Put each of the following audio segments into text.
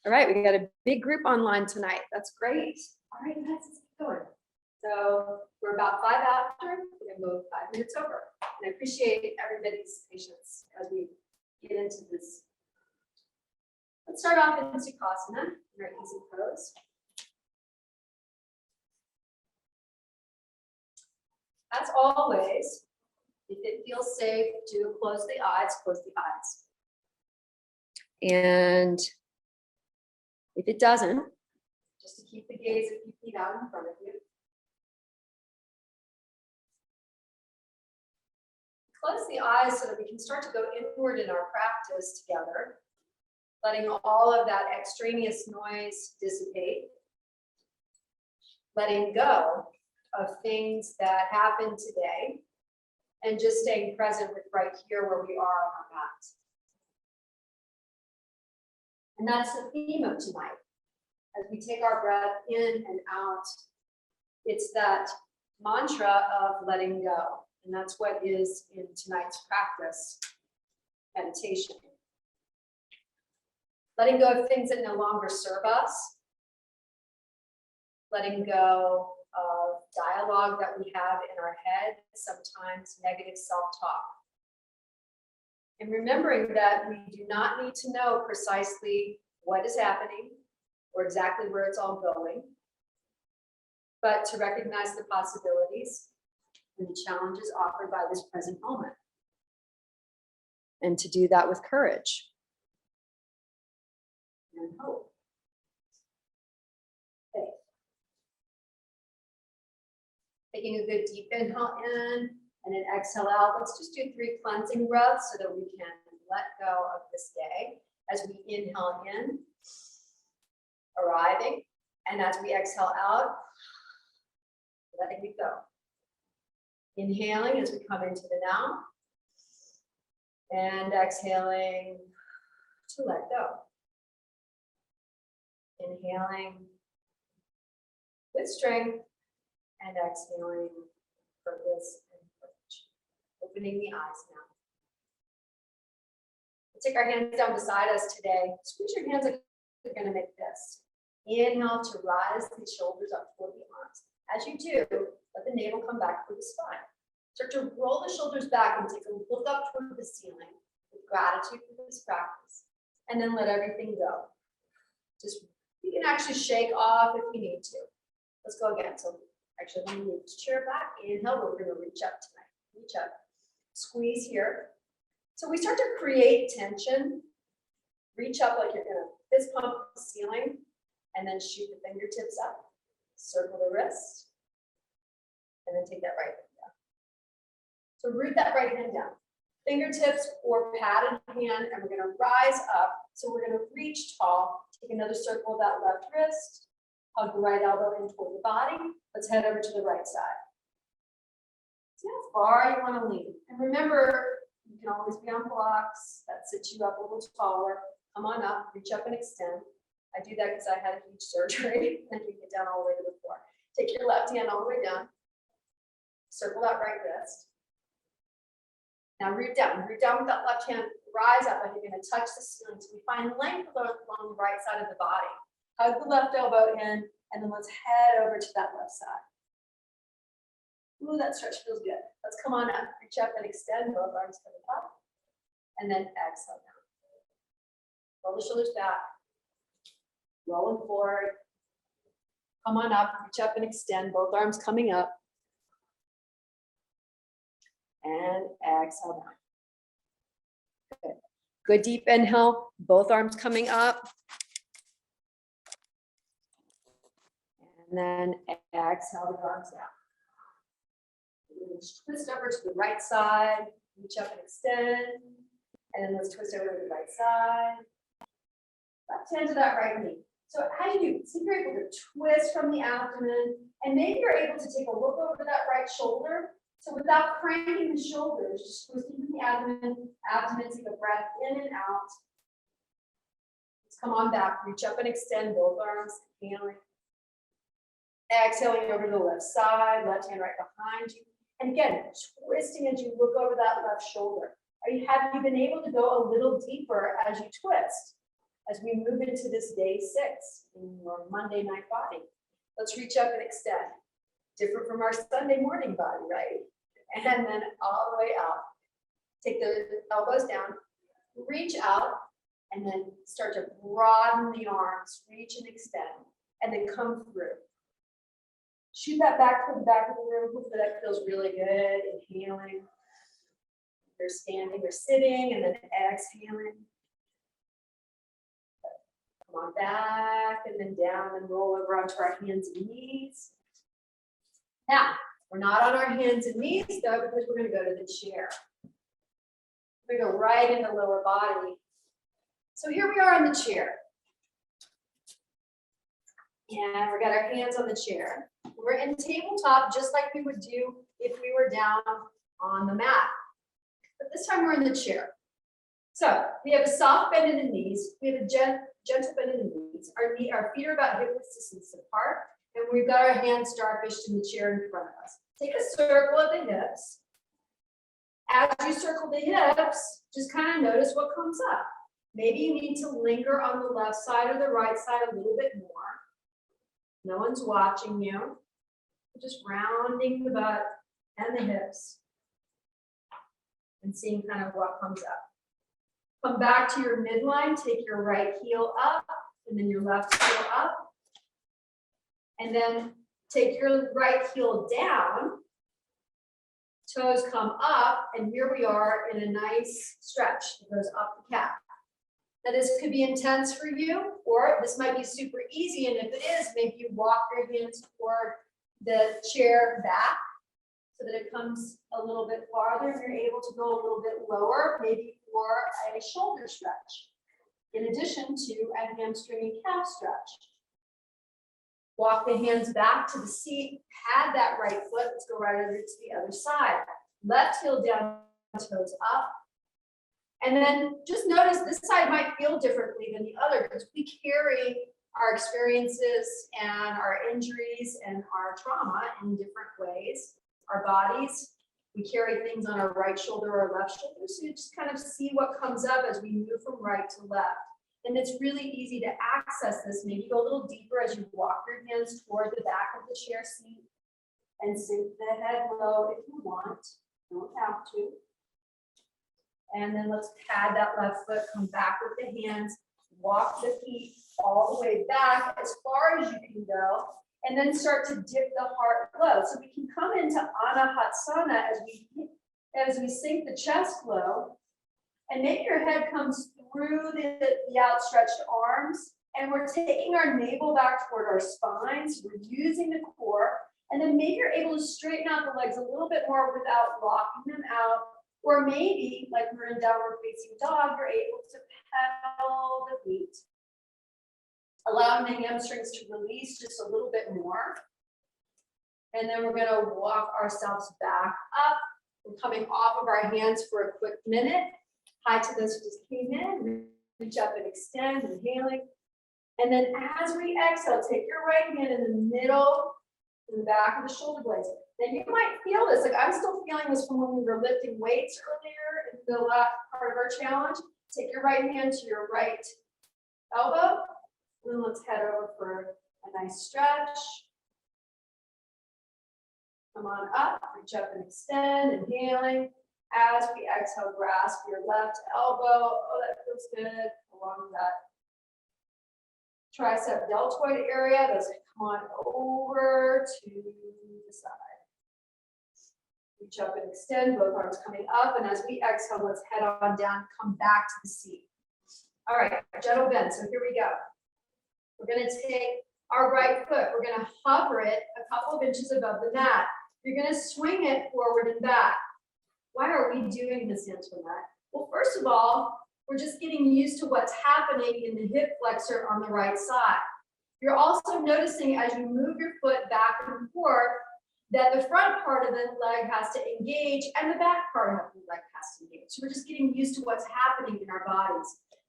All right, we got a big group online tonight. That's great. All right, guys, let's keep going. So we're about 5 after. We're gonna go 5 minutes over. And I appreciate everybody's patience as we get into this. Let's start off in Sukhasana, in our easy pose. As always, if it feels safe to close the eyes, close the eyes. And if it doesn't, just to keep the gaze a few feet out in front of you. Close the eyes so that we can start to go inward in our practice together, letting all of that extraneous noise dissipate, letting go of things that happened today, and just staying present with right here where we are on our mat. And that's the theme of tonight. As we take our breath in and out, it's that mantra of letting go. And that's what is in tonight's practice, meditation. Letting go of things that no longer serve us. Letting go of dialogue that we have in our head, sometimes negative self-talk. And remembering that we do not need to know precisely what is happening or exactly where it's all going, but to recognize the possibilities and the challenges offered by this present moment. And to do that with courage and hope. Taking a good deep inhale in and an exhale out. Let's just do 3 cleansing breaths so that we can let go of this day. As we inhale in, arriving, and as we exhale out, letting it go. Inhaling as we come into the now, and exhaling to let go. Inhaling with strength, and exhaling purpose and courage. Opening the eyes now. We'll take our hands down beside us today. Squeeze your hands like you're going to make this. Inhale to rise the shoulders up toward the arms. As you do, let the navel come back toward the spine. Start to roll the shoulders back and take a look up toward the ceiling with gratitude for this practice. And then let everything go. Just, you can actually shake off if you need to. Let's go again. So actually, let me move the chair back. Inhale, we're going to reach up tonight. Reach up. Squeeze here. So we start to create tension. Reach up like you're going to fist pump the ceiling, and then shoot the fingertips up. Circle the wrist, and then take that right hand down. So root that right hand down. Fingertips or padded hand, and we're going to rise up. So we're going to reach tall. Take another circle of that left wrist. Hug the right elbow in toward the body. Let's head over to the right side. See how far you want to lean. And remember, you can always be on blocks. That sets you up a little taller. Come on up, reach up and extend. I do that because I had a huge surgery and you get down all the way to the floor. Take your left hand all the way down. Circle that right wrist. Now root down with that left hand. Rise up like you're going to touch the ceiling. So we find length along the right side of the body. Hug the left elbow in, and then let's head over to that left side. Ooh, that stretch feels good. Let's come on up. Reach up and extend, both arms coming up. And then exhale down. Roll the shoulders back. Rolling forward. Come on up. Reach up and extend, both arms coming up. And exhale down. Good. Good deep inhale, both arms coming up. And then exhale the arms down. Twist over to the right side, reach up and extend. And then let's twist over to the right side. Left hand to that right knee. So how do you do? See if you're able to twist from the abdomen, and maybe you're able to take a look over that right shoulder. So without cranking the shoulders, just twisting from the abdomen, take a breath in and out. Let's come on back, reach up and extend both arms, inhaling. Exhaling over to the left side, left hand right behind you. And again, twisting as you look over that left shoulder. Have you been able to go a little deeper as you twist? As we move into this day 6 in your Monday night body, let's reach up and extend. Different from our Sunday morning body, right? And then all the way out. Take the elbows down, reach out, and then start to broaden the arms, reach and extend, and then come through. Shoot that back to the back of the room. Hopefully that feels really good. Inhaling. You're standing or sitting, and then exhaling. Come on back, and then down and roll over onto our hands and knees. Now, we're not on our hands and knees though, because we're going to go to the chair. We're going to go right in the lower body. So here we are in the chair. And we got our hands on the chair. We're in tabletop just like we would do if we were down on the mat. But this time we're in the chair. So we have a soft bend in the knees. We have a gentle bend in the knees. Our feet are about hip distance apart. And we've got our hands starfished in the chair in front of us. Take a circle of the hips. As you circle the hips, just kind of notice what comes up. Maybe you need to linger on the left side or the right side a little bit more. No one's watching you. Just rounding the butt and the hips and seeing kind of what comes up. Come back to your midline, take your right heel up and then your left heel up. And then take your right heel down, toes come up, and here we are in a nice stretch that goes up the calf. Now this could be intense for you, or this might be super easy, and if it is, maybe you walk your hands toward the chair back so that it comes a little bit farther and you're able to go a little bit lower, maybe for a shoulder stretch, in addition to a hamstring and calf stretch. Walk the hands back to the seat, pad that right foot, let's go right over to the other side. Left heel down, toes up. And then just notice this side might feel differently than the other because we carry our experiences and our injuries and our trauma in different ways. Our bodies, we carry things on our right shoulder or left shoulder. So you just kind of see what comes up as we move from right to left. And it's really easy to access this. Maybe go a little deeper as you walk your hands toward the back of the chair seat and sink the head low if you want. Don't have to. And then let's pad that left foot, come back with the hands, walk the feet all the way back as far as you can go, and then start to dip the heart low. So we can come into Anahatsana as we sink the chest low, and maybe your head comes through the outstretched arms, and we're taking our navel back toward our spine, so we're using the core, and then maybe you're able to straighten out the legs a little bit more without locking them out, or maybe, like we're in downward facing dog, you're able to pedal the feet, allowing the hamstrings to release just a little bit more. And then we're gonna walk ourselves back up. We're coming off of our hands for a quick minute. Hi to those who just came in, reach up and extend, inhaling. And then as we exhale, take your right hand in the middle, in the back of the shoulder blades. Then you might feel this, like I'm still feeling this from when we were lifting weights earlier in the last part of our challenge. Take your right hand to your right elbow. And then let's head over for a nice stretch. Come on up, reach up and extend, inhaling. As we exhale, grasp your left elbow. Oh, that feels good. Along that tricep deltoid area. Those come on over to the side. Reach up and extend, both arms coming up. And as we exhale, let's head on down, come back to the seat. All right, gentle bend. So here we go. We're going to take our right foot. We're going to hover it a couple of inches above the mat. You're going to swing it forward and back. Why are we doing this, Antoinette? Well, first of all, we're just getting used to what's happening in the hip flexor on the right side. You're also noticing as you move your foot back and forth that the front part of the leg has to engage and the back part of the leg has to engage. So we're just getting used to what's happening in our bodies.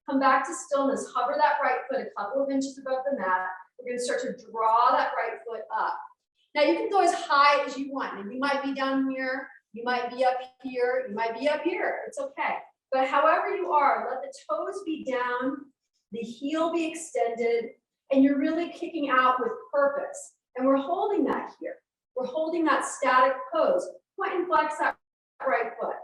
Come back to stillness, hover that right foot a couple of inches above the mat. We're going to start to draw that right foot up. Now you can go as high as you want. And you might be down here, you might be up here, you might be up here. It's okay. But however you are, let the toes be down the heel be extended, and you're really kicking out with purpose. And we're holding that here. We're holding that static pose. Point and flex that right foot.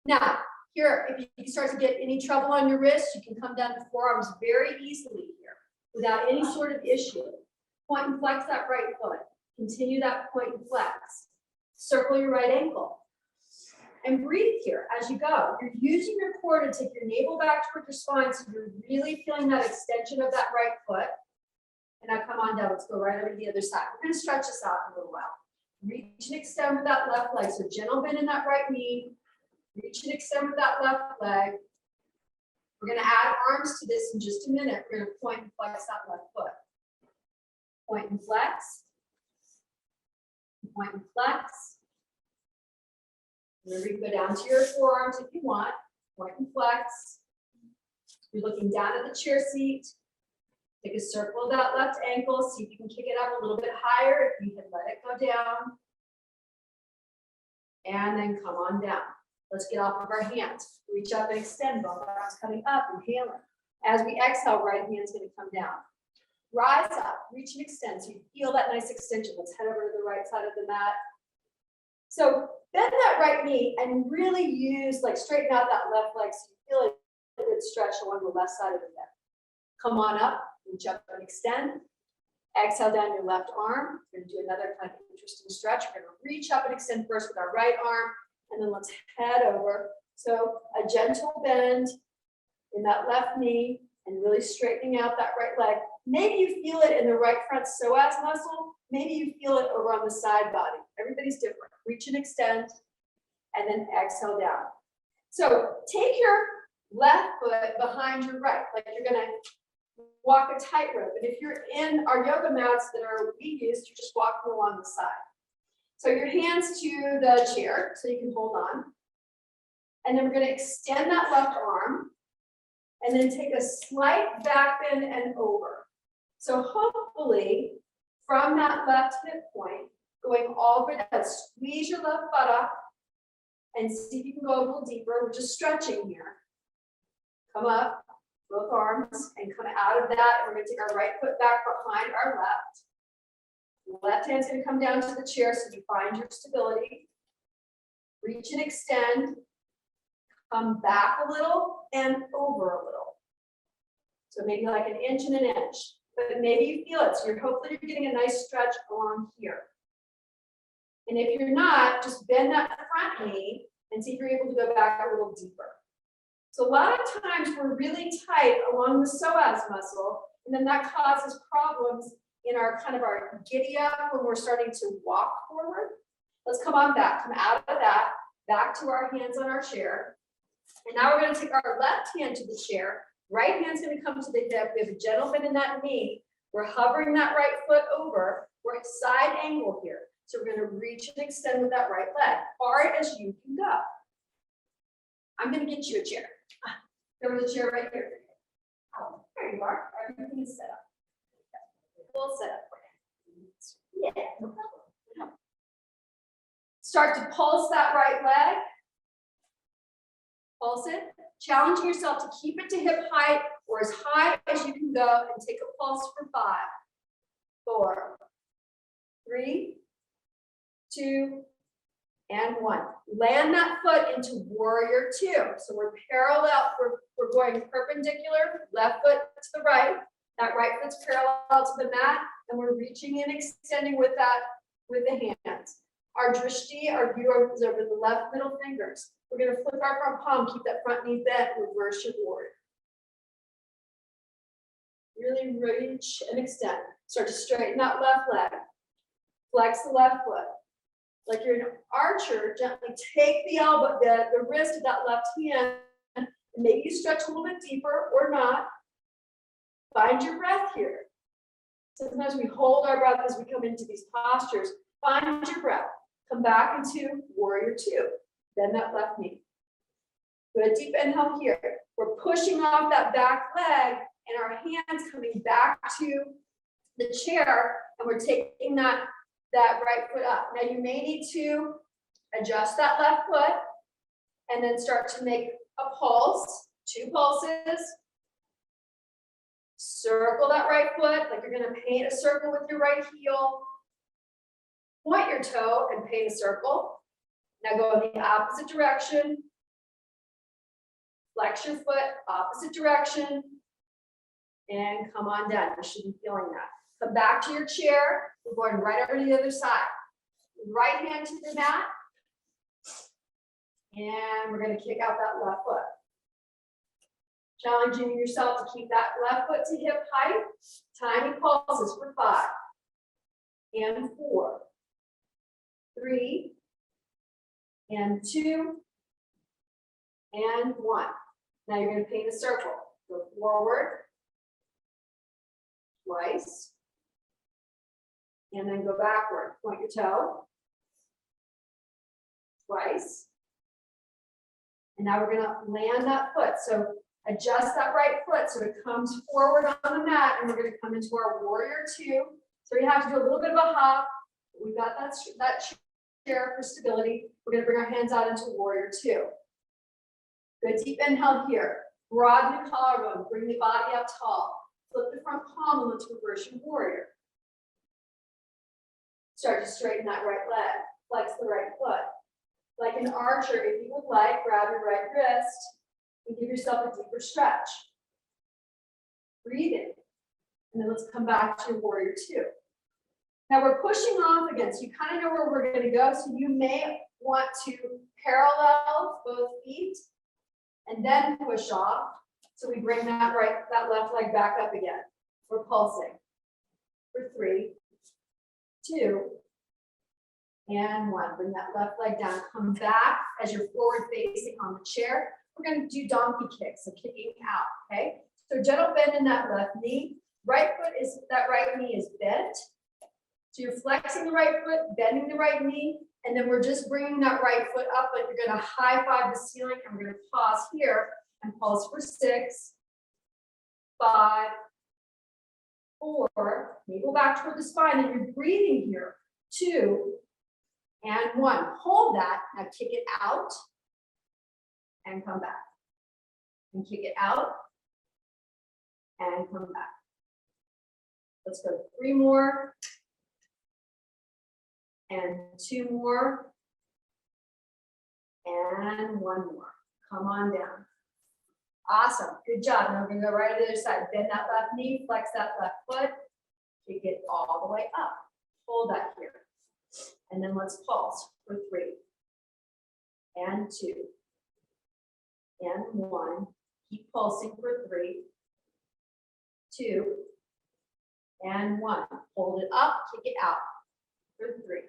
Now, here, if you start to get any trouble on your wrist, you can come down to forearms very easily here without any sort of issue. Point and flex that right foot. Continue that point and flex. Circle your right ankle. And breathe here as you go. You're using your core to take your navel back toward your spine, so you're really feeling that extension of that right foot. And now come on down, let's go right over to the other side. We're gonna stretch this out a little while. Reach and extend with that left leg. So gentle bend in that right knee. Reach and extend with that left leg. We're gonna add arms to this in just a minute. We're gonna point and flex that left foot. Point and flex. Point and flex. Remember, you go down to your forearms if you want. Point and flex. You're looking down at the chair seat. Take a circle of that left ankle. See if you can kick it up a little bit higher if you had let it go down. And then come on down. Let's get off of our hands. Reach up and extend, both arms coming up, inhaling. As we exhale, right hand's gonna come down. Rise up, reach and extend. So you feel that nice extension. Let's head over to the right side of the mat. So bend that right knee and really use, like straighten out that left leg so you feel a good stretch along the left side of the neck. Come on up, reach up and extend. Exhale down your left arm. We're gonna do another kind of interesting stretch. We're gonna reach up and extend first with our right arm, and then let's head over. So a gentle bend in that left knee and really straightening out that right leg. Maybe you feel it in the right front psoas muscle. Maybe you feel it over on the side body. Everybody's different. Reach and extend, and then exhale down. So take your left foot behind your right, like you're gonna walk a tightrope. And if you're in our yoga mats that we used, you're just walking along the side. So your hands to the chair so you can hold on. And then we're going to extend that left arm and then take a slight back bend and over. So hopefully from that left hip point, going all the way down, squeeze your left buttock and see if you can go a little deeper. We're just stretching here. Come up, both arms, and come out of that. And we're going to take our right foot back behind our left. Left hand's going to come down to the chair so you find your stability. Reach and extend. Come back a little and over a little. So maybe like an inch and an inch. But maybe you feel it. So hopefully you're getting a nice stretch along here. And if you're not, just bend that front knee and see if you're able to go back a little deeper. So a lot of times we're really tight along the psoas muscle, and then that causes problems in our kind of our giddy up when we're starting to walk forward. Let's come on back, come out of that, back to our hands on our chair. And now we're going to take our left hand to the chair. Right hand's going to come to the hip. We have a gentle bend in that knee. We're hovering that right foot over. We're at side angle here. So we're going to reach and extend with that right leg, far as you can go. I'm going to get you a chair. There was a chair right here. Oh, there you are. Everything is set up. We'll set up for you. Yeah, no problem. Start to pulse that right leg. Pulse it. Challenging yourself to keep it to hip height or as high as you can go, and take a pulse for 5, 4, 3, 2, and 1. Land that foot into warrior 2. So we're parallel, we're going perpendicular, left foot to the right. That right foot's parallel to the mat, and we're reaching and extending with that, with the hands. Our drishti, our view is over the left middle fingers. We're going to flip our front palm, keep that front knee bent, reverse your warrior. Really reach and extend. Start to straighten that left leg. Flex the left foot. Like you're an archer, gently take the elbow, the wrist of that left hand, and maybe you stretch a little bit deeper or not. Find your breath here. Sometimes we hold our breath as we come into these postures. Find your breath. Come back into warrior 2. Bend that left knee. Good deep inhale here. We're pushing off that back leg and our hands coming back to the chair, and we're taking that right foot up. Now you may need to adjust that left foot and then start to make a pulse, 2 pulses. Circle that right foot, like you're gonna paint a circle with your right heel. Point your toe and paint a circle. Now go in the opposite direction. Flex your foot, opposite direction. And come on down. You should be feeling that. Come back to your chair. We're going right over to the other side. Right hand to the mat. And we're going to kick out that left foot. Challenging yourself to keep that left foot to hip height. Tiny pulses for 5 and 4, 3 and 2 and 1. Now you're going to paint a circle. Go forward twice, and then go backward. Point your toe twice, and now we're going to land that foot. So adjust that right foot so it comes forward on the mat, and we're going to come into our warrior 2. So we have to do a little bit of a hop. We've got that chair for stability. We're going to bring our hands out into warrior 2. Good deep inhale here. Broaden the collarbone. Bring the body up tall. Flip the front palm and let's reverse your warrior. Start to straighten that right leg. Flex the right foot. Like an archer, if you would like, grab your right wrist and give yourself a deeper stretch. Breathe in. And then let's come back to your warrior 2. Now we're pushing off again, so you kind of know where we're going to go. So you may want to parallel both feet and then push off. So we bring that left leg back up again. We're pulsing for 3, 2, and 1. Bring that left leg down. Come back as you're forward facing on the chair. We're going to do donkey kicks, so kicking out, okay? So gentle bend in that left knee. That right knee is bent. So you're flexing the right foot, bending the right knee, and then we're just bringing that right foot up, like you're going to high five the ceiling, and we're going to pause here and pulse for 6, 5, 4. Maybe go back toward the spine, and you're breathing here. 2 and 1. Hold that. Now kick it out and come back. And kick it out and come back. Let's go 3 more. And 2 more. And 1 more. Come on down. Awesome. Good job. Now we're going to go right to the other side. Bend that left knee, flex that left foot, kick it all the way up. Hold that here. And then let's pulse for 3 and 2 and 1. Keep pulsing for 3, 2 and 1. Hold it up, kick it out for 3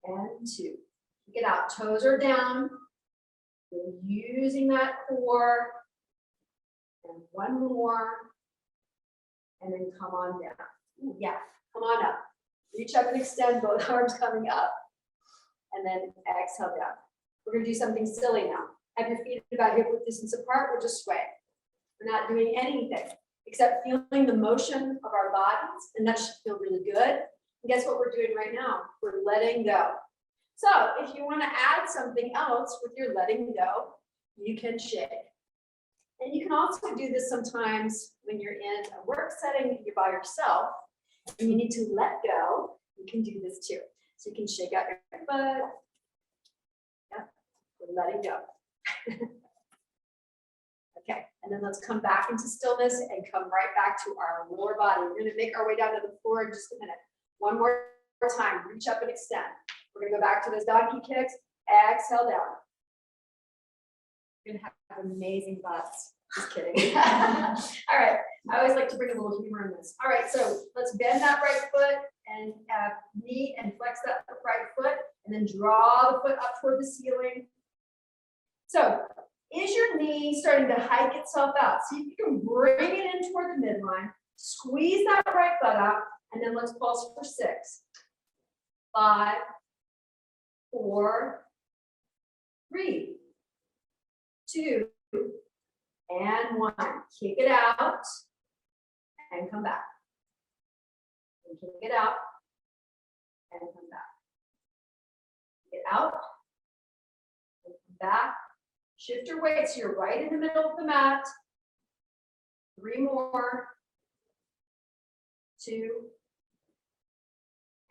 and 2. Kick it out. Toes are down. We're using that core. And 1 more. And then come on down. Ooh, yeah, come on up. Reach up and extend, both arms coming up. And then exhale down. We're going to do something silly now. Have your feet about hip width distance apart. We're just swaying. We're not doing anything except feeling the motion of our bodies. And that should feel really good. And guess what we're doing right now? We're letting go. So if you want to add something else with your letting go, you can shake. And you can also do this sometimes when you're in a work setting, you're by yourself, and you need to let go. You can do this too. So you can shake out your foot. Yep, we're letting go. Okay, and then let's come back into stillness and come right back to our lower body. We're going to make our way down to the floor in just a minute. One more time, reach up and extend. We're going to go back to those donkey kicks. Exhale down. You're going to have amazing butts. Just kidding. All right, I always like to bring a little humor in this. All right, so let's bend that right foot and knee and flex that right foot, and then draw the foot up toward the ceiling. So is your knee starting to hike itself out? See if you can bring it in toward the midline, squeeze that right butt out, and then let's pulse for 6, 5, 4, 3, 2, and 1. Kick it out and come back. And kick it out and come back. Kick it out and come back. Shift your weight so you're right in the middle of the mat. 3 more. 2.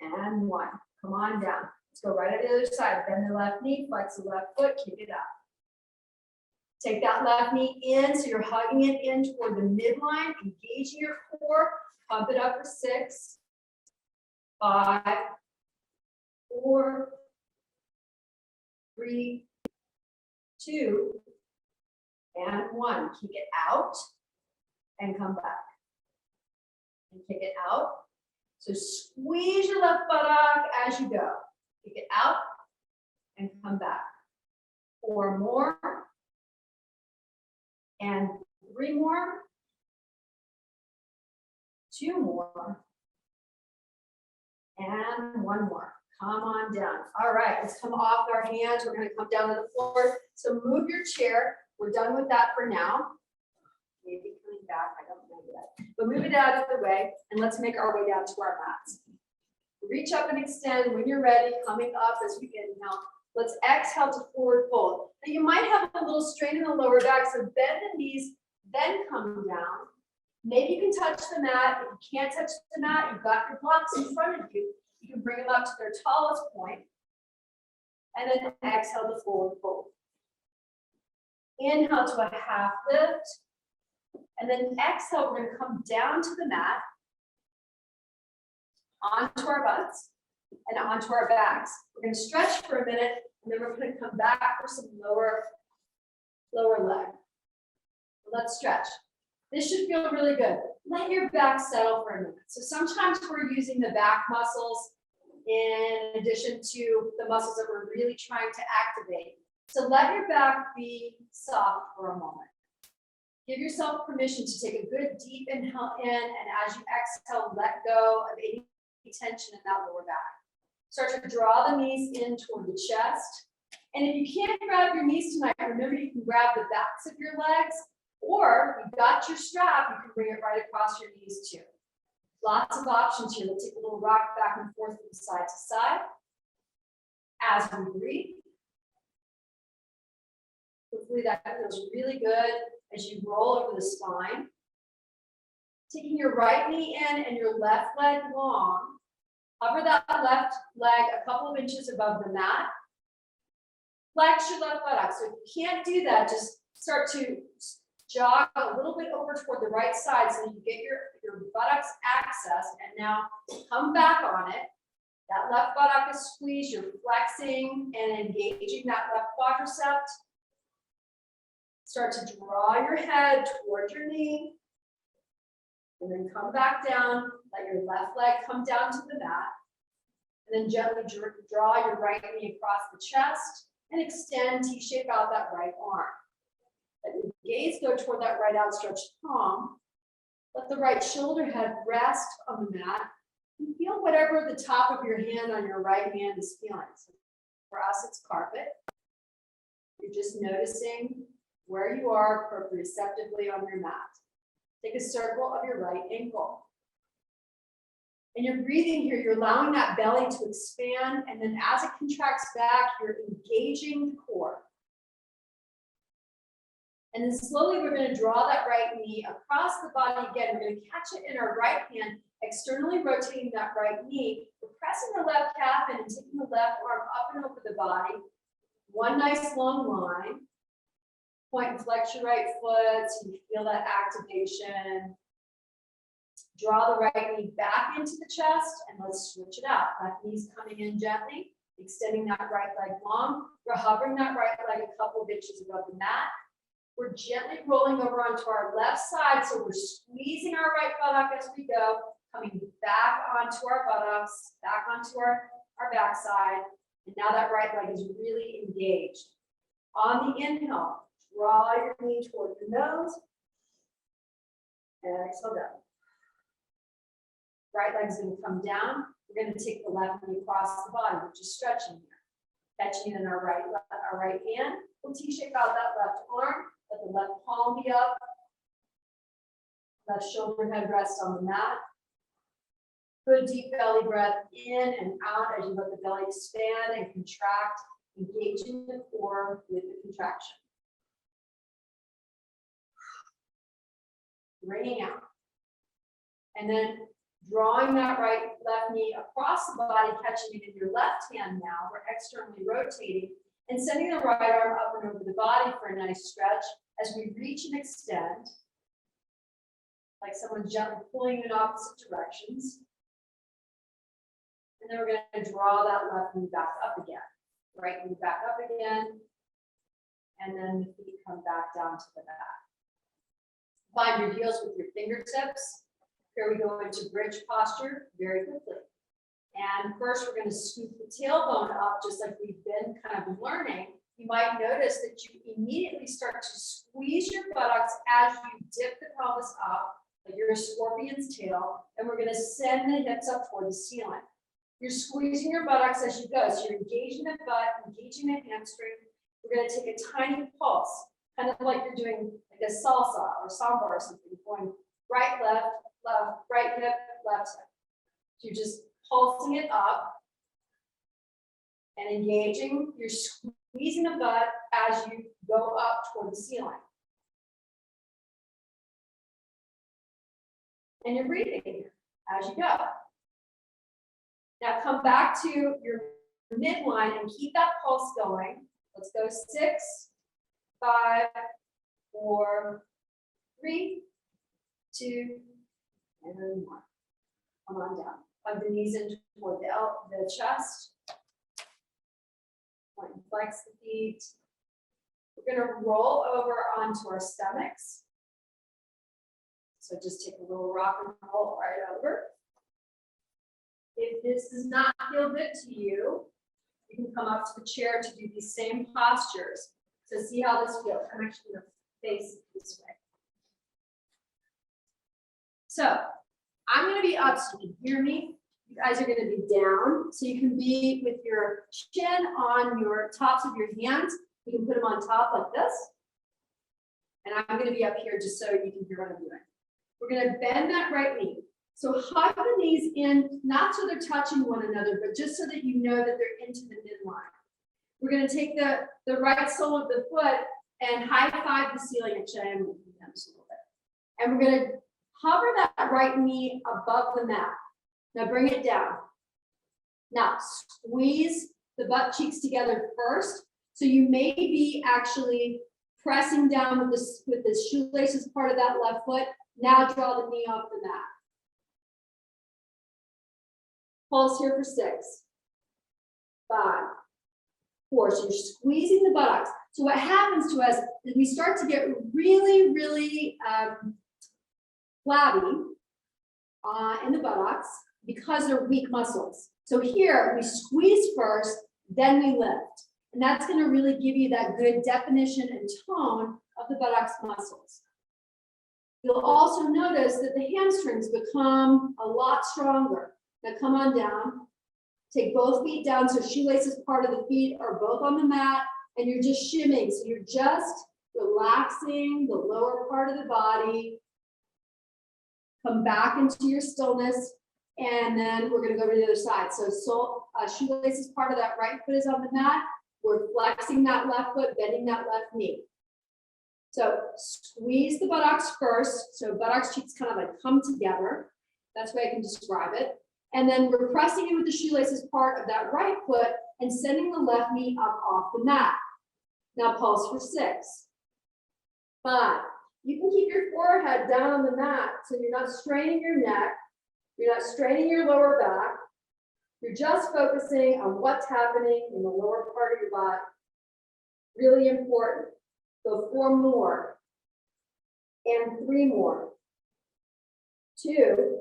And 1. Come on down. Let's go right to the other side. Bend the left knee, flex the left foot, kick it up. Take that left knee in, so you're hugging it in toward the midline, engaging your core. Pump it up for 6, 5, 4, 3, 2, and 1. Kick it out and come back. And kick it out. So squeeze your left buttock as you go. Kick it out and come back. 4 more. And 3 more. 2 more. And 1 more. Come on down. All right, let's come off our hands. We're going to come down to the floor. So move your chair. We're done with that for now. Maybe coming back, I don't know yet. But move it out of the way, and let's make our way down to our mats. Reach up and extend when you're ready, coming up as we inhale. Let's exhale to forward fold. Now you might have a little strain in the lower back, so bend the knees, then come down. Maybe you can touch the mat. If you can't touch the mat, you've got your blocks in front of you. You can bring them up to their tallest point, and then exhale to forward fold. Inhale to a half lift, and then exhale, we're going to come down to the mat, onto our butts, and onto our backs. We're going to stretch for a minute, and then we're going to come back for some lower leg. Let's stretch. This should feel really good. Let your back settle for a minute. So sometimes we're using the back muscles in addition to the muscles that we're really trying to activate. So let your back be soft for a moment. Give yourself permission to take a good deep inhale in, and as you exhale, let go of any tension in that lower back. Start to draw the knees in toward the chest. And if you can't grab your knees tonight, remember you can grab the backs of your legs, or you've got your strap, you can bring it right across your knees too. Lots of options here. We'll take a little rock back and forth from side to side as we breathe. Hopefully that feels really good as you roll over the spine. Taking your right knee in and your left leg long. Hover that left leg a couple of inches above the mat. Flex your left buttock. So if you can't do that, just start to jog a little bit over toward the right side so that you get your buttocks access, and now come back on it. That left buttock is squeezed, you're flexing and engaging that left quadricep. Start to draw your head toward your knee, and then come back down. Let your left leg come down to the mat, and then gently draw your right knee across the chest and extend, T-shape out that right arm. Let your gaze go toward that right outstretched palm. Let the right shoulder head rest on the mat. And feel whatever the top of your hand on your right hand is feeling. So for us, it's carpet. You're just noticing where you are proprioceptively on your mat. Take a circle of your right ankle. And you're breathing here, you're allowing that belly to expand, and then as it contracts back, you're engaging the core. And then slowly we're going to draw that right knee across the body again. We're going to catch it in our right hand, externally rotating that right knee. We're pressing the left calf in and taking the left arm up and over the body. One nice long line. Point and flex your right foot so you feel that activation. Draw the right knee back into the chest, and let's switch it out. Left knee's coming in gently, extending that right leg long. We're hovering that right leg a couple of inches above the mat. We're gently rolling over onto our left side, so we're squeezing our right buttock as we go, coming back onto our buttocks, back onto our back side. And now that right leg is really engaged. On the inhale, draw your knee toward the nose, and exhale down. Right leg's going to come down. We're going to take the left knee across the body, which is stretching here. Catching in our right hand. We'll T-shape out that left arm. Let the left palm be up. Left shoulder head rest on the mat. Good deep belly breath in and out as you let the belly expand and contract, engaging the core with the contraction. bringing out. And then drawing that left knee across the body, catching it in your left hand now. We're externally rotating and sending the right arm up and over the body for a nice stretch as we reach and extend, like someone gently pulling in opposite directions. And then we're going to draw that left knee back up again. Right knee back up again. And then the feet come back down to the mat. Find your heels with your fingertips. Here we go into bridge posture very quickly. And first we're going to scoop the tailbone up just like we've been kind of learning. You might notice that you immediately start to squeeze your buttocks as you dip the pelvis up, like you're a scorpion's tail, and we're going to send the hips up toward the ceiling. You're squeezing your buttocks as you go, so you're engaging the butt, engaging the hamstring. We're going to take a tiny pulse, kind of like you're doing like a salsa or samba or something, going right, left, left, right hip, left hip. So you're just pulsing it up and engaging. You're squeezing the butt as you go up toward the ceiling. And you're breathing here as you go. Now come back to your midline and keep that pulse going. Let's go 6, 5, 4, 3, 2, and then 1. Come on down. Hug the knees in toward the chest. Point and flex the feet. We're going to roll over onto our stomachs. So just take a little rock and roll right over. If this does not feel good to you, you can come up to the chair to do these same postures. So see how this feels. I'm actually going to face this way. So I'm going to be up so you can hear me. You guys are going to be down. So you can be with your chin on your tops of your hands. You can put them on top like this. And I'm going to be up here just so you can hear what I'm doing. We're going to bend that right knee. So hug the knees in, not so they're touching one another, but just so that you know that they're into the midline. We're going to take the right sole of the foot and high five the ceiling. Actually, I'm moving down just a little bit. And we're going to hover that right knee above the mat. Now bring it down. Now squeeze the butt cheeks together first. So you may be actually pressing down with the shoelaces part of that left foot. Now draw the knee off the mat. Pulse here for 6, 5, 4. So you're squeezing the buttocks. So what happens to us is we start to get really, really flabby in the buttocks because they're weak muscles. So here we squeeze first, then we lift. And that's going to really give you that good definition and tone of the buttocks muscles. You'll also notice that the hamstrings become a lot stronger. Now come on down, take both feet down so shoelaces part of the feet are both on the mat and you're just shimming. So you're just relaxing the lower part of the body. Come back into your stillness and then we're going to go to the other side. So shoelaces part of that right foot is on the mat. We're flexing that left foot, bending that left knee. So squeeze the buttocks first. So buttocks cheeks kind of like come together. That's the way I can describe it. And then we're pressing in with the shoelaces part of that right foot and sending the left knee up off the mat. Now pulse for 6, 5. You can keep your forehead down on the mat so you're not straining your neck. You're not straining your lower back. You're just focusing on what's happening in the lower part of your body. Really important. Go 4 more. And 3 more. 2.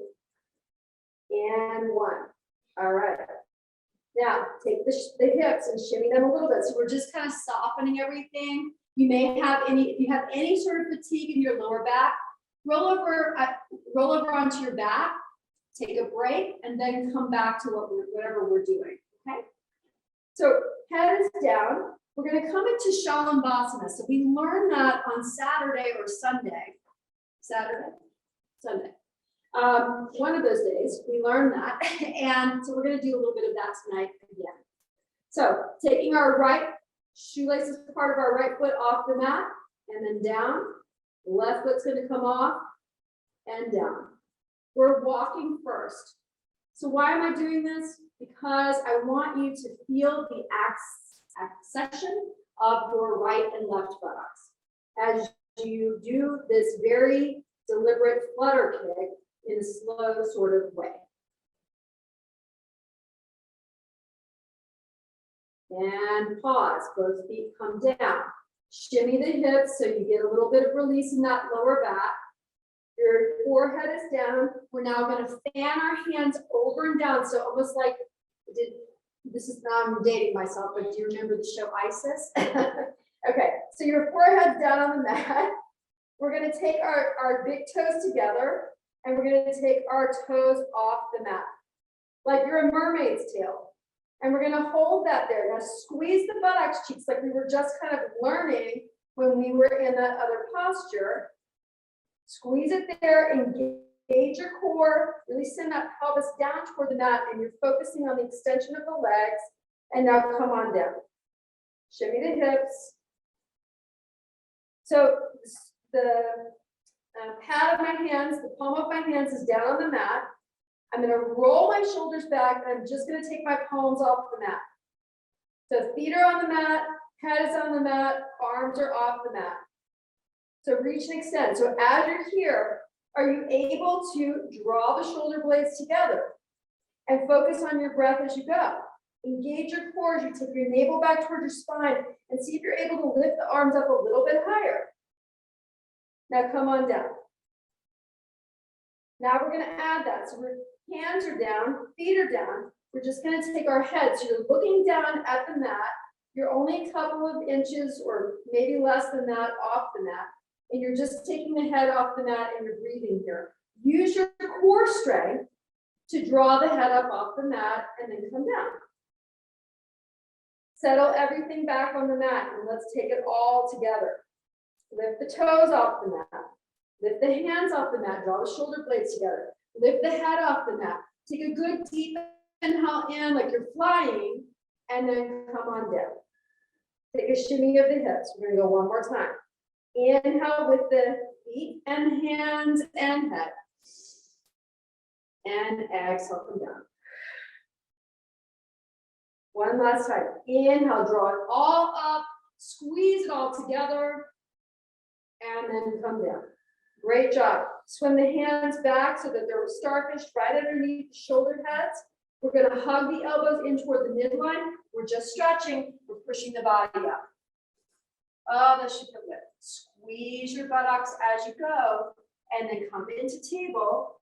And 1. All right. Now take the hips and shimmy them a little bit. So we're just kind of softening everything. You may have if you have any sort of fatigue in your lower back, roll over onto your back, take a break, and then come back to whatever we're doing. Okay. So head is down. We're going to come into Shalambhasana. So we learned that on Saturday or Sunday. Sunday. One of those days, we learned that. And so we're going to do a little bit of that tonight again. So taking our right shoelaces part of our right foot off the mat and then down. The left foot's going to come off. and down. We're walking first. So why am I doing this? Because I want you to feel the accession of your right and left buttocks as you do this very deliberate flutter kick in a slow sort of way. And pause, both feet come down. Shimmy the hips so you get a little bit of release in that lower back. Your forehead is down. We're now going to fan our hands over and down. So almost like, this is now I'm dating myself, but do you remember the show Isis? Okay, so your forehead's down on the mat. We're going to take our big toes together and we're going to take our toes off the mat, like you're a mermaid's tail. And we're going to hold that there. Now squeeze the buttocks cheeks like we were just kind of learning when we were in that other posture. Squeeze it there, engage your core, really send that pelvis down toward the mat, and you're focusing on the extension of the legs. And now come on down. Shimmy the hips. So the pad of my hands, the palm of my hands is down on the mat. I'm going to roll my shoulders back, and I'm just going to take my palms off the mat. So feet are on the mat, head is on the mat, arms are off the mat. So reach and extend. So as you're here, are you able to draw the shoulder blades together and focus on your breath as you go? Engage your core as you take your navel back toward your spine and see if you're able to lift the arms up a little bit higher. Now come on down. Now we're going to add that. So our hands are down, feet are down. We're just going to take our head. So you're looking down at the mat. You're only a couple of inches or maybe less than that off the mat. And you're just taking the head off the mat and you're breathing here. Use your core strength to draw the head up off the mat and then come down. Settle everything back on the mat and let's take it all together. Lift the toes off the mat. Lift the hands off the mat. Draw the shoulder blades together. Lift the head off the mat. Take a good deep inhale in like you're flying and then come on down. Take a shimmy of the hips. We're going to go one more time. Inhale with the feet and hands and head. And exhale, come down. One last time. Inhale, draw it all up, squeeze it all together, and then come down. Great job. Swim the hands back so that they're starfish right underneath the shoulder heads. We're going to hug the elbows in toward the midline. We're just stretching. We're pushing the body up. Oh, that should feel good. Squeeze your buttocks as you go, and then come into table,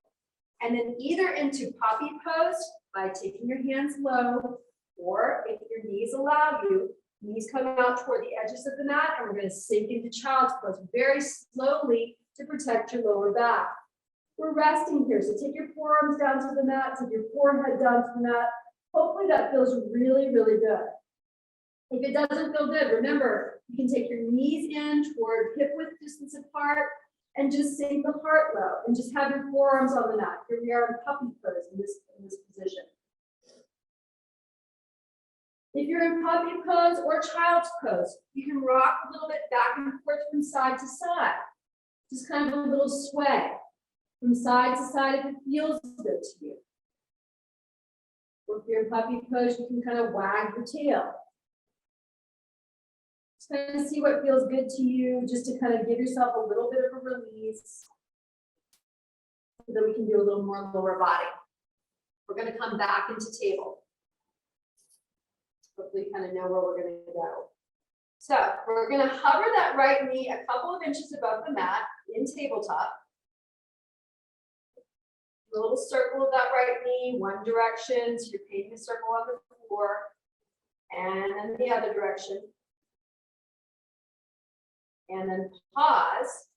and then either into puppy pose by taking your hands low, or if your knees allow you, knees come out toward the edges of the mat, and we're going to sink into child's pose very slowly to protect your lower back. We're resting here, so take your forearms down to the mat, take your forehead down to the mat. Hopefully that feels really, really good. If it doesn't feel good, remember, you can take your knees in toward hip width distance apart and just sink the heart low and just have your forearms on the mat. Here we are in puppy pose in this position. If you're in puppy pose or child's pose, you can rock a little bit back and forth from side to side. Just kind of a little sway from side to side if it feels good to you. Or if you're in puppy pose, you can kind of wag your tail. Just kind of see what feels good to you, just to kind of give yourself a little bit of a release so that we can do a little more lower body. We're going to come back into table. Hopefully you kind of know where we're going to go. So we're going to hover that right knee a couple of inches above the mat in tabletop. A little circle of that right knee, one direction, so you're painting a circle on the floor, and then the other direction. And then pause,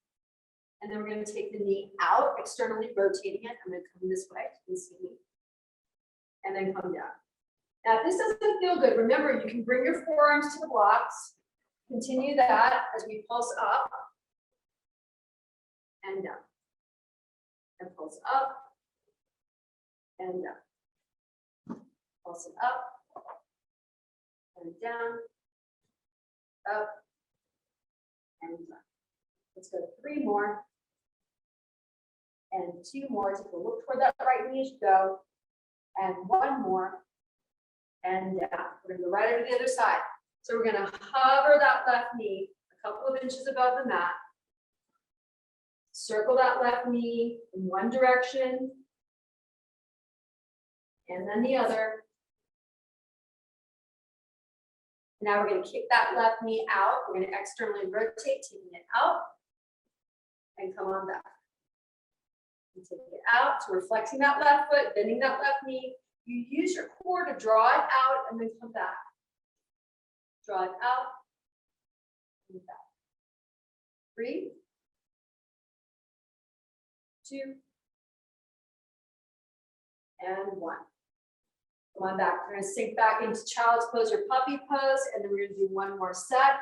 and then we're going to take the knee out, externally rotating it. I'm going to come this way, you can see me, and then come down. Now, if this doesn't feel good, remember, you can bring your forearms to the blocks. Continue that as we pulse up and down. And pulse up and down. Pulse it up and down, up and down. Let's go 3 more. and 2 more. Take a look toward that right knee as you go, and 1 more, and down. We're gonna go right over to the other side. So we're gonna hover that left knee a couple of inches above the mat. Circle that left knee in one direction, and then the other. Now we're going to kick that left knee out. We're going to externally rotate, taking it out, and come on back. And take it out. So we're flexing that left foot, bending that left knee. You use your core to draw it out and then come back. Draw it out, and back. 3, 2, and 1. Come on back. We're going to sink back into child's pose or puppy pose, and then we're going to do 1 more set,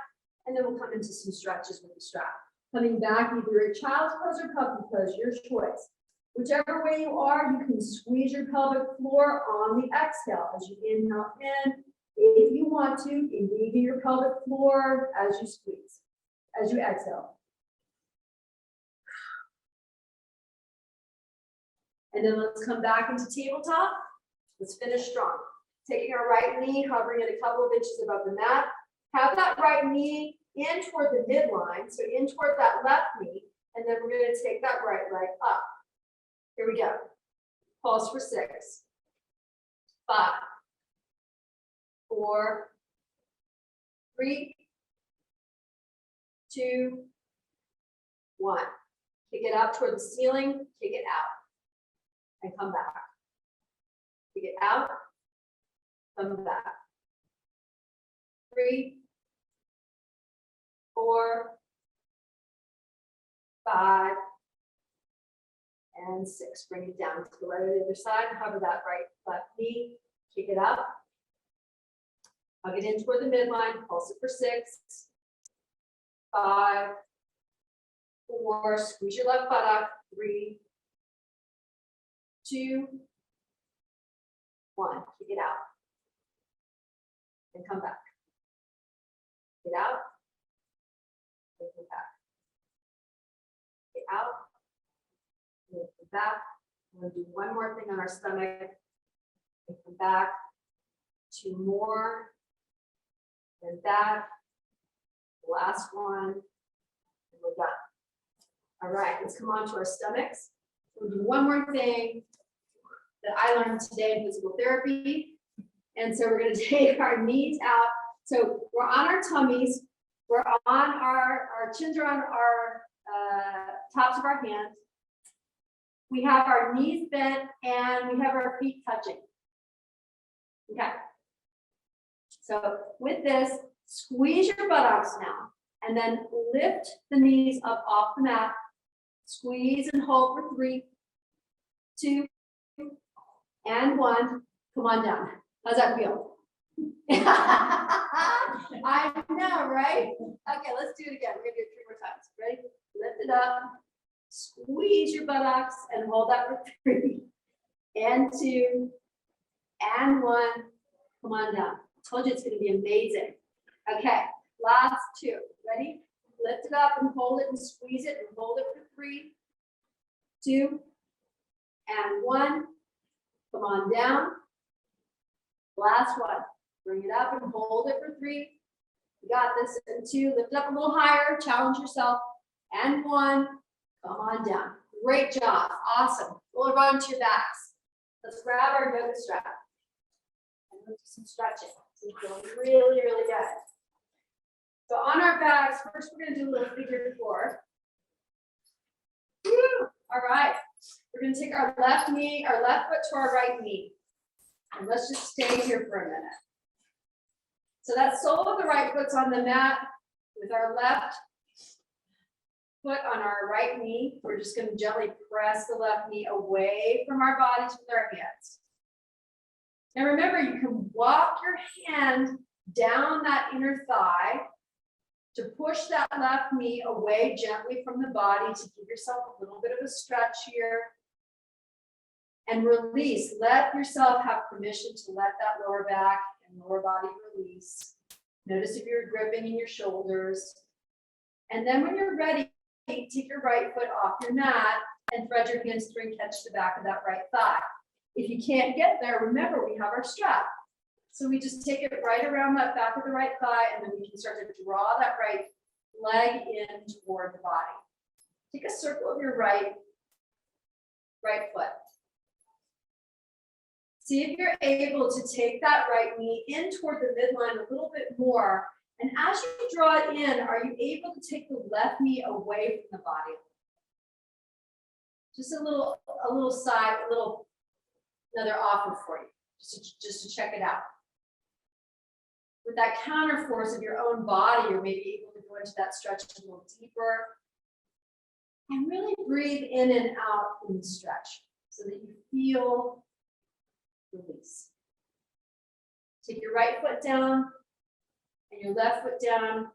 and then we'll come into some stretches with the strap. Coming back, either a child's pose or puppy pose, your choice. Whichever way you are, you can squeeze your pelvic floor on the exhale as you inhale in. If you want to, engage your pelvic floor as you squeeze, as you exhale. And then let's come back into tabletop. Let's finish strong. Taking our right knee, hovering it a couple of inches above the mat. Have that right knee in toward the midline, so in toward that left knee, and then we're going to take that right leg up. Here we go. Pulse for 6, 5, 4, 3, 2, 1. Kick it up toward the ceiling, kick it out, and come back. Kick it out, come back. 3, 4, 5, and 6. Bring it down to the right or the other side. Hover that right left knee. Kick it up. Hug it in toward the midline. Pulse it for 6, 5, 4. Squeeze your left buttock. 3, 2, 1. Kick it out. And come back. Get out. And come back. Get out. And come back. We're going to do 1 more thing on our stomach. And come back. 2 more. And back. Last one. And we're done. All right, let's come on to our stomachs. We'll do 1 more thing that I learned today in physical therapy. And so we're going to take our knees out. So we're on our tummies. We're on our chins are on our tops of our hands. We have our knees bent and we have our feet touching. Okay. So with this, squeeze your buttocks now and then lift the knees up off the mat. Squeeze and hold for 3, 2, and 1. Come on down. How's that feel? I know, right? Okay, let's do it again. We're gonna do it 3 more times. Ready? Lift it up. Squeeze your buttocks and hold that for 3, and 2, and 1. Come on down. I told you it's gonna be amazing. Okay, last 2. Ready? Lift it up and hold it and squeeze it and hold it for 3, 2, and 1. Come on down. Last one. Bring it up and hold it for 3. You got this. And 2. Lift it up a little higher. Challenge yourself. And 1. Come on down. Great job. Awesome. Roll around to your backs. Let's grab our yoga strap. And let's do some stretching. So you feel really, really good. So on our backs, first we're going to do a little figure 4. Woo. All right. We're going to take our left knee, our left foot to our right knee. And let's just stay here for a minute. So that sole of the right foot's on the mat with our left foot on our right knee. We're just going to gently press the left knee away from our bodies with our hands. Now remember, you can walk your hand down that inner thigh to push that left knee away gently from the body to give yourself a little bit of a stretch here. And release. Let yourself have permission to let that lower back and lower body release. Notice if you're gripping in your shoulders. And then when you're ready, take your right foot off your mat and thread your hands through and catch the back of that right thigh. If you can't get there, remember we have our strap. So we just take it right around that back of the right thigh, and then we can start to draw that right leg in toward the body. Take a circle of your right foot. See if you're able to take that right knee in toward the midline a little bit more. And as you draw it in, are you able to take the left knee away from the body? Just a little side, another offer for you, just to check it out. With that counter force of your own body, you're maybe able to go into that stretch a little deeper. And really breathe in and out in the stretch so that you feel release. Take your right foot down and your left foot down.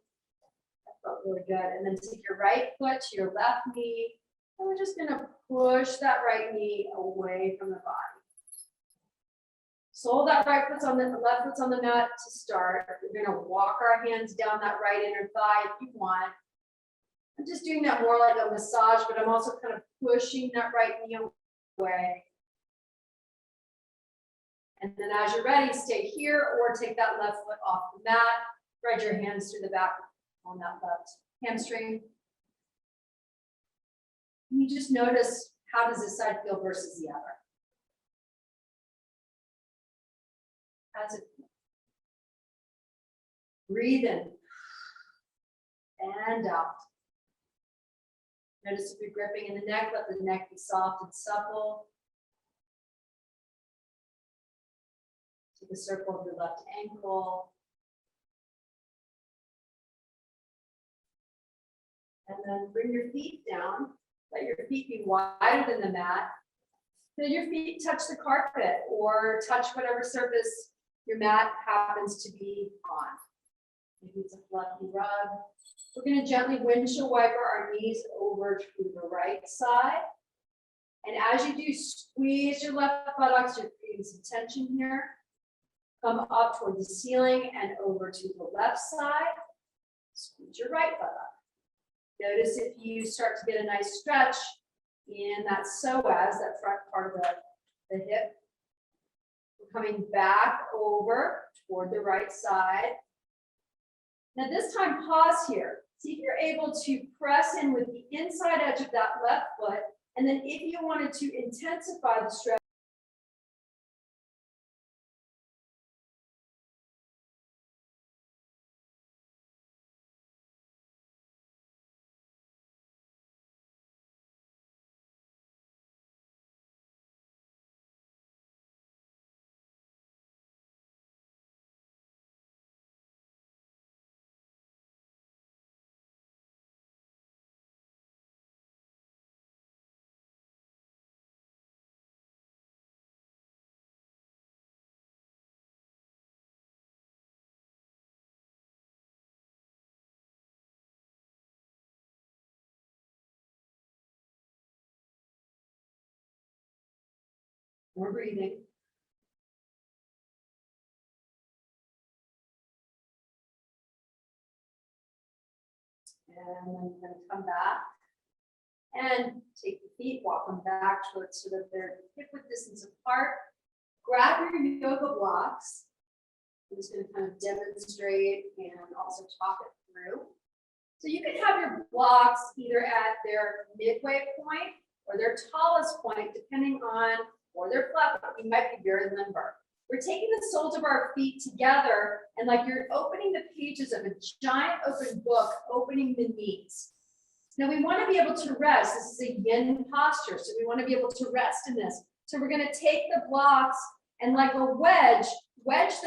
That felt really good. And then take your right foot to your left knee. And we're just going to push that right knee away from the body. So that right foot's on the left foot's on the mat to start. We're going to walk our hands down that right inner thigh if you want. I'm just doing that more like a massage, but I'm also kind of pushing that right knee away. And then as you're ready, stay here or take that left foot off the mat. Thread your hands through the back on that left hamstring. And you just notice, how does this side feel versus the other? How's it feel? Breathe in and out. Notice if you're gripping in the neck, let the neck be soft and supple. Take a circle of your left ankle. And then bring your feet down. Let your feet be wider than the mat. So your feet touch the carpet or touch whatever surface your mat happens to be on. Maybe it's a fluffy rug. We're going to gently windshield wiper our knees over to the right side. And as you do, squeeze your left buttocks. You're creating some tension here. Come up toward the ceiling and over to the left side. Squeeze your right buttock. Notice if you start to get a nice stretch in that psoas, that front part of the hip. We're coming back over toward the right side. Now this time, pause here. See if you're able to press in with the inside edge of that left foot. And then if you wanted to intensify the stretch, more breathing. And then I'm going to come back and take the feet, walk them back towards so that they're hip-width distance apart. Grab your yoga blocks. I'm just going to kind of demonstrate and also talk it through. So you can have your blocks either at their midway point or their tallest point, depending on, or their flat point. You might be very limber. We're taking the soles of our feet together and like you're opening the pages of a giant open book, opening the knees. Now we want to be able to rest. This is a yin posture, so we want to be able to rest in this. So we're going to take the blocks and like a wedge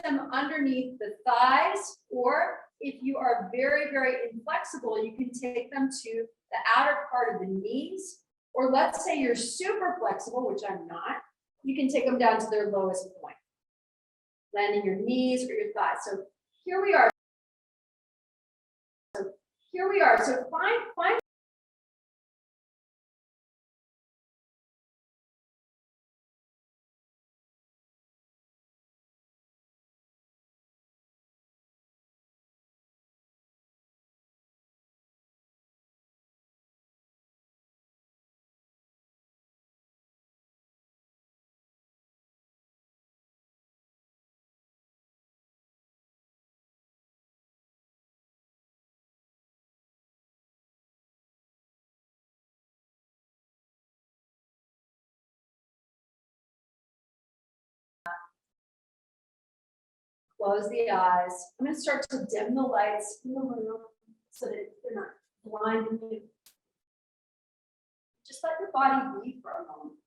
them underneath the thighs, or if you are very, very inflexible, you can take them to the outer part of the knees. Or let's say you're super flexible, which I'm not, you can take them down to their lowest point. Landing your knees or your thighs. So here we are. So find Close the eyes. I'm going to start to dim the lights in the room so that they're not blinding you. Just let your body be for a moment.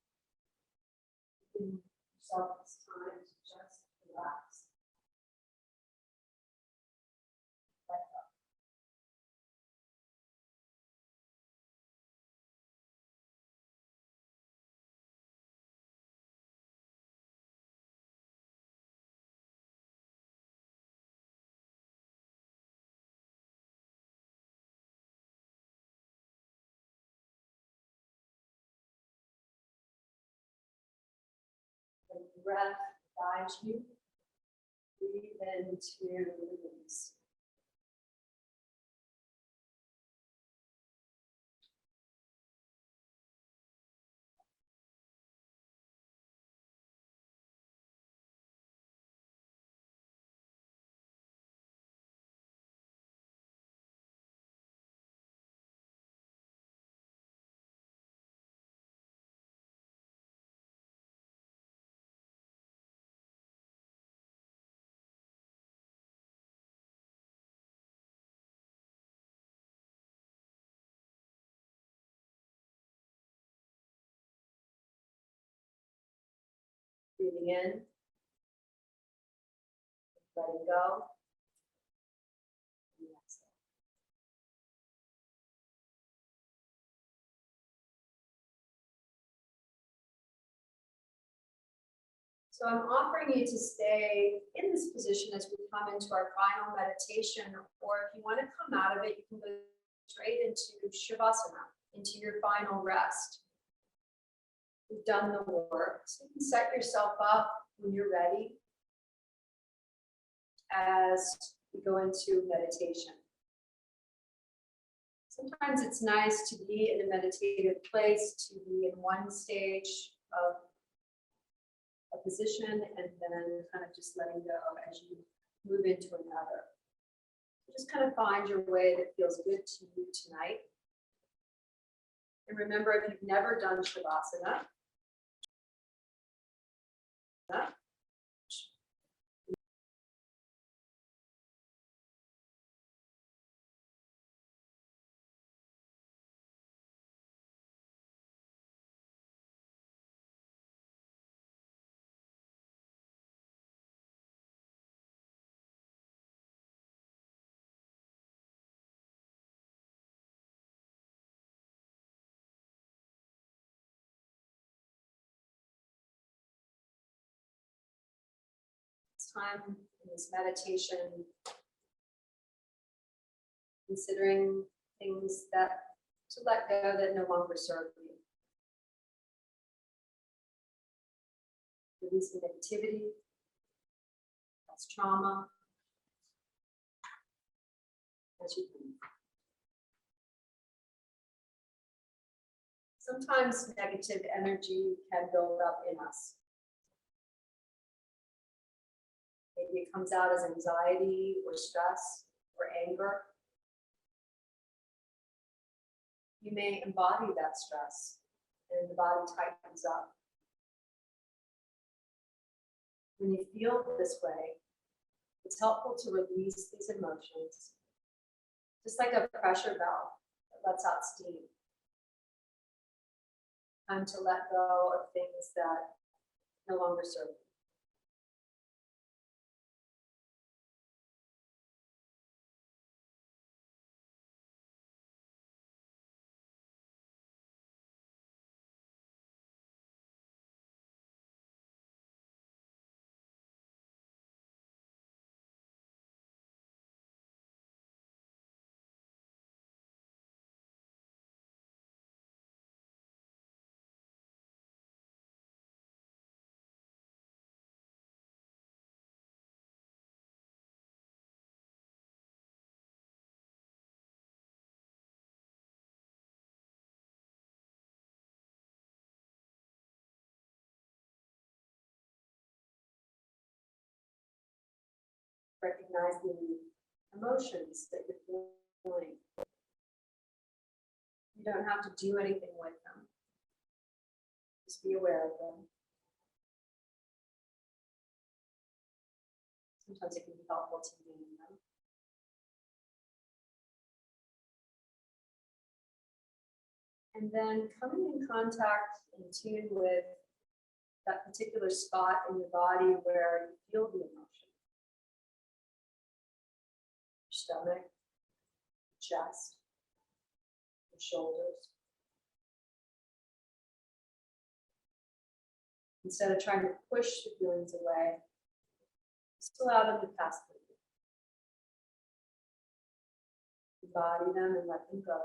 Give yourself this time to just relax. Let go. The breath guides you. Breathe into release. Breathing in, letting go. And exhale. So I'm offering you to stay in this position as we come into our final meditation, or if you want to come out of it, you can go straight into Shavasana, into your final rest. You've done the work, so you can set yourself up when you're ready as we go into meditation. Sometimes it's nice to be in a meditative place, to be in one stage of a position and then kind of just letting go as you move into another. Just kind of find your way that feels good to you tonight. And remember, if you've never done Shavasana, time in this meditation, considering things that to let go that no longer serve you. Releasing negativity, that's trauma, as you breathe. Sometimes negative energy can build up in us. Maybe it comes out as anxiety or stress or anger. You may embody that stress and the body tightens up. When you feel this way, it's helpful to release these emotions, just like a pressure valve that lets out steam. Time to let go of things that no longer serve you. Recognize the emotions that you're feeling. You don't have to do anything with them. Just be aware of them. Sometimes it can be helpful to name them. And then coming in contact and tune with that particular spot in your body where you feel the emotion. Your stomach, your chest, your shoulders. Instead of trying to push the feelings away, just allow them to pass through you. Embody them and let them go.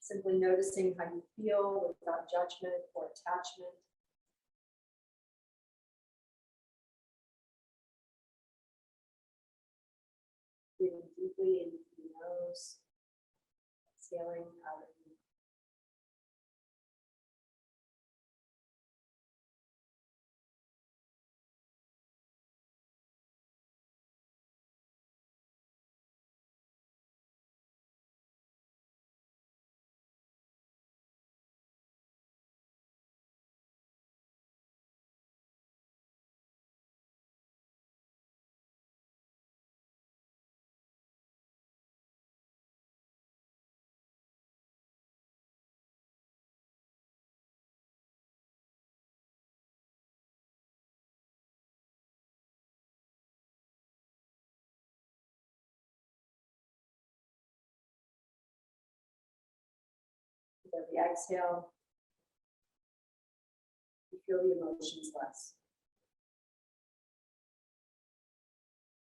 Simply noticing how you feel without judgment or attachment. Breathing deeply in through your nose, exhaling out of your mouth. With every exhale, you feel the emotions less.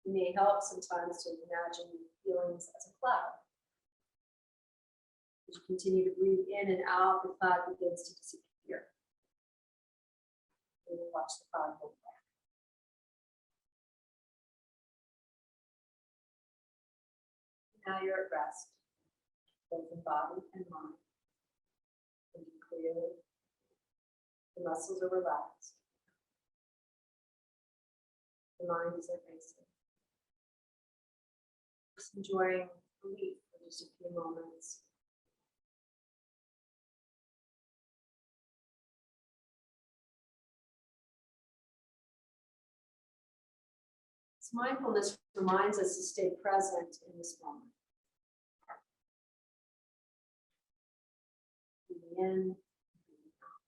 It may help sometimes to imagine feelings as a cloud. As you continue to breathe in and out, the cloud begins to disappear. And you watch the cloud go away. Now you're at rest, both in body and mind. Thinking clearly. The muscles are relaxed. The mind is at rest. Just enjoying relief for just a few moments. This mindfulness reminds us to stay present in this moment. Breathing in, breathing out.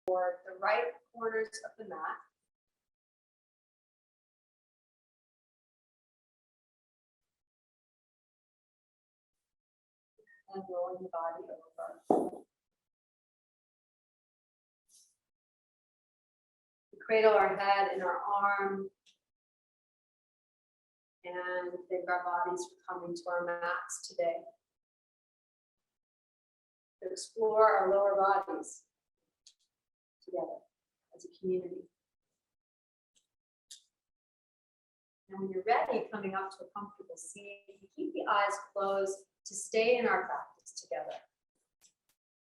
For the right corners of the mat. And rolling the body over. We cradle our head in our arm and thank our bodies for coming to our mats today. To explore our lower bodies together as a community. And when you're ready, coming up to a comfortable seat, you keep the eyes closed to stay in our practice together.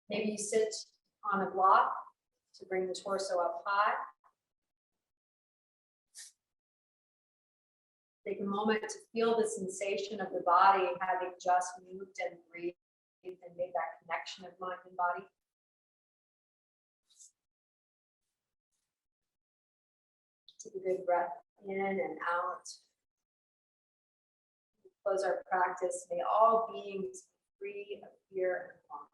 Maybe you sit on a block to bring the torso up high. Take a moment to feel the sensation of the body having just moved and breathed and made that connection of mind and body. Take a good breath in and out. Close our practice. May all beings be free of fear and harm.